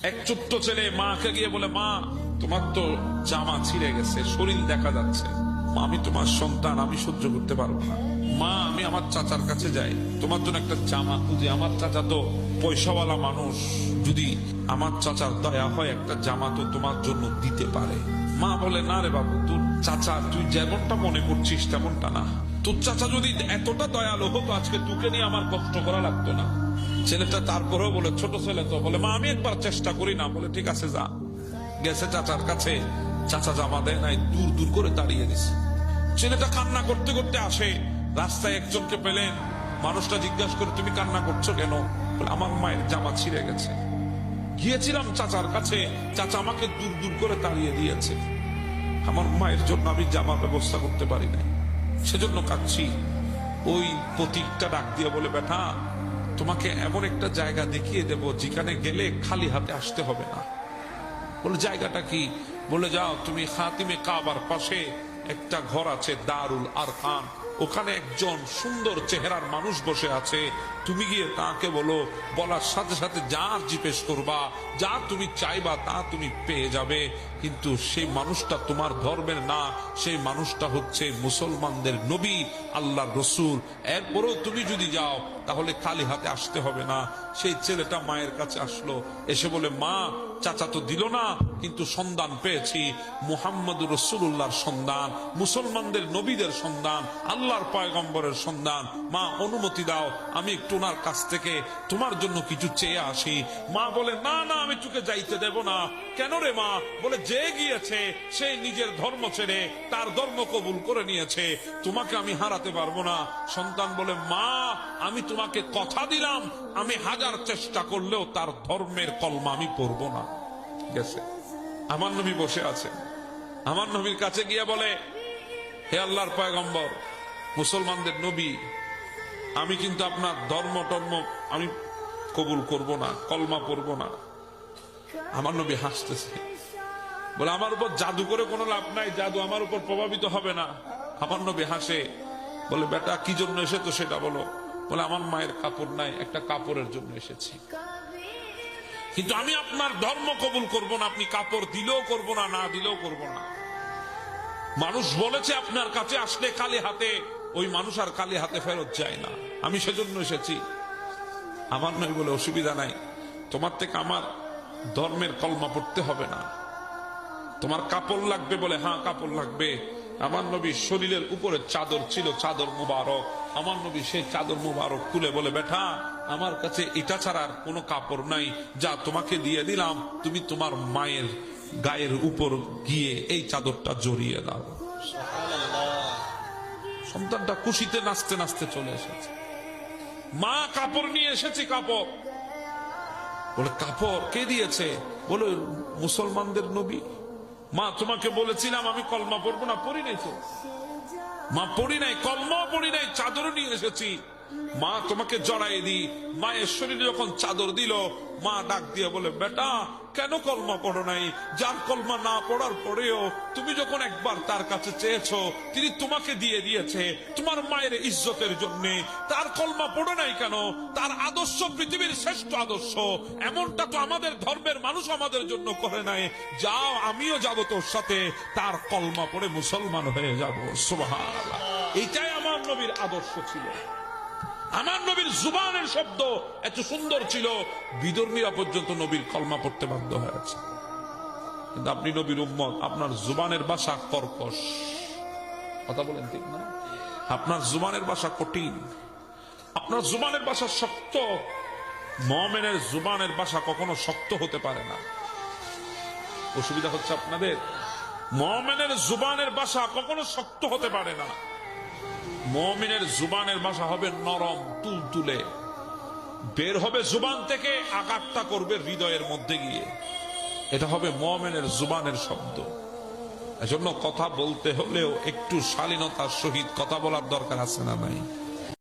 এক ছোট্ট ছেলে মাকে গিয়ে বলে, মা তোমার তো জামা ছিঁড়ে গেছে, শরীর দেখা যাচ্ছে, মা আমি তোমার সন্তান, আমি সহ্য করতে পারবো না, মা আমি আমার চাচার কাছে যাই, তোমার জন্য একটা জামা খুঁজে, আমার চাচা তো পয়সাওয়ালা মানুষ, যদি আমার চাচার দয়া হয় একটা জামা তো তোমার জন্য দিতে পারে। মা বলে, না রে বাবু, তোর চাচা তুই যেমনটা মনে করছিস তেমনটা না, তোর চাচা যদি এতটা দয়ালু হতো আজকে তোকে নিয়ে আমার কষ্ট করা লাগতো না। ছেলেটা তারপরেও বলে, ছোট ছেলে তো, বলে মা আমি একবার চেষ্টা করি না, বলে ঠিক আছে যা। গেছে চাচার কাছে, চাচা জামা দেয় নাই, দূর দূর করে দাঁড়িয়ে দিছে। ছেলেটা কান্না করতে করতে আসে, রাস্তায় একজনকে পেলেন, মানুষটা জিজ্ঞাসা করে, তুমি কান্না করছো কেন? বলে আমার মায়ের জামা ছিঁড়ে গেছে, গিয়েছিলাম চাচার কাছে, চাচা আমাকে দূর দূর করে তাড়িয়ে দিয়েছে, আমার মায়ের জন্য আমি জামা ব্যবস্থা করতে পারি নাই, সেজন্য কাঁদছি। ওই প্রতীকটা ডাক দিয়ে বলে, বেটা তোমাকে এমন একটা জায়গা দেখিয়ে দেব যেখানে গেলে খালি হাতে আসতে হবে না। বলে জায়গাটা কি? বলে যাও তুমি খাতিমে কাবার পাশে একটা ঘর আছে, দারুল আরকাম, ওখানে একজন সুন্দর চেহারার মানুষ বসে আছে, তুমি গিয়ে তাকে বলো, বলার সাথে সাথে যা জিজ্ঞেস করবা, যা তুমি চাইবা তা তুমি পেয়ে যাবে, কিন্তু সেই মানুষটা তোমার ধর্মের না, সেই মানুষটা হচ্ছে মুসলমানদের নবী, আল্লাহর রসুল। এরপরেও তুমি যদি যাও তাহলে খালি হাতে আসতে হবে না। সেই ছেলেটা মায়ের কাছে আসলো, এসে বলে, মা চাচা তো দিল না, কিন্তু সন্ধান পেয়েছি, মুহাম্মদুর রাসূলুল্লাহর সন্ধান, মুসলমানদের নবীদের সন্ধান, আল্লাহর পয়গম্বরের সন্ধান। মা অনুমতি দাও, আমি একটু ওনার কাছ থেকে তোমার জন্য কিছু চেয়ে আসি। মা বলে, না না আমি তোকে যাইতে দেব না। কেন রে মা? বলে, যে গিয়েছে সে নিজের ধর্ম ছেড়ে তার ধর্ম কবুল করে নিয়েছে, তোমাকে আমি হারাতে পারবো না। সন্তান বলে, মা আমি তোমাকে কথা দিলাম, আমি হাজার চেষ্টা করলেও তার ধর্মের কলমা আমি পড়বো না। গেছে, আমার নবী বসে আছে, আমার নবীর কাছে গিয়ে বলে, হে আল্লাহর পয়গম্বর, মুসলমানদের নবী, আমি কিন্তু আপনার ধর্ম টর্ম আমি কবুল করব না, কলমা পড়বো না। আমার নবী হাসতেছে, বলে, আমার উপর জাদু করে কোনো লাভ নাই, জাদু আমার উপর প্রভাবিত হবে না। আমার নবী হাসে, বলে, বেটা কি জন্য এসেছো সেটা বলো। বলে, আমার মায়ের কাপড় নাই, একটা কাপড়ের জন্য এসেছি, কিন্তু আমি আপনার ধর্ম কবুল করব না, আপনি কাপড় দিলেও করব না, না দিলেও করব না। মানুষ বলেছে আপনার কাছে আসলে খালি হাতে, ওই মানুষ আর খালি হাতে ফেরত যায় না, আমি সেজন্য এসেছি। আমার নবী বলে, অসুবিধা নাই, তোমার থেকে আমার ধর্মের কলমা পড়তে হবে না, তোমার কাপড় লাগবে? বলে, হ্যাঁ কাপড় লাগবে। আমার নবীর শরীরের উপরে চাদর ছিল, চাদর মুবারক। আমার নবী সেই চাদর মুবারক খুলে বলে, বেটা আমার কাছে এটা ছাড়া আর কোনো কাপড় নাই, যা তোমাকে দিয়ে দিলাম, তুমি তোমার মায়ের গায়ের উপর গিয়ে এই চাদরটা জড়িয়ে দাও। সন্তানটা খুশিতে নাচতে নাচতে চলে এসেছে। মা কাপড় নিয়ে এসেছি, কাপড়। বলে, কাপড় কে দিয়েছে? বলে, মুসলমানদের নবী। মা তোমাকে বলেছিলাম আমি কলমা পড়বো না, পড়ি নাই তো। মা পড়ি নাই, কলমা পড়ি নাই, চাদরও নিয়ে এসেছি। মা তোমাকে জড়াই দি। মায়ের শরীরে যখন চাদর দিল, মা ডাক দিয়ে বলে, বেটা কেন কলমা পড়ো নাই? যার কলমা না পড়ার পরেও তুমি যখন একবার তার কাছে চেয়েছো, তিনি তোমাকে দিয়ে দিয়েছে তোমার মায়ের ইজ্জতের জন্য। তার কলমা পড়ো নাই কেন? তার আদর্শ পৃথিবীর শ্রেষ্ঠ আদর্শ, এমনটা তো আমাদের ধর্মের মানুষ আমাদের জন্য করে নাই। যাও, আমিও যাব তোর সাথে, তার কলমা পড়ে মুসলমান হয়ে যাব। সুবহানাল্লাহ, এইটাই আমার নবীর আদর্শ ছিল। আমার নবীর জুবানের শব্দ এত সুন্দর ছিল, বিধর্মীরা পর্যন্ত নবীর কলমা পড়তে বাধ্য হয়েছে। কিন্তু আপনি নবীর উম্মত, আপনার জুবানের ভাষা কর্কশ। কথা বলেন ঠিক না? আপনার জুবানের ভাষা কঠিন, আপনার জুবানের ভাষা শক্ত। মুমিনের জুবানের ভাষা কখনো শক্ত হতে পারে না। অসুবিধা হচ্ছে আপনাদের? মুমিনের জুবানের ভাষা কখনো শক্ত হতে পারে না। মুমিনের জুবানের ভাষা হবে নরম, তুলতুলে, বের হবে জুবান থেকে, আঘাতটা করবে হৃদয়ের মধ্যে গিয়ে। এটা হবে মুমিনের জুবানের শব্দ। এজন্য কথা বলতে হলেও একটু শালীনতার সহিত কথা বলার দরকার আছে না নাই?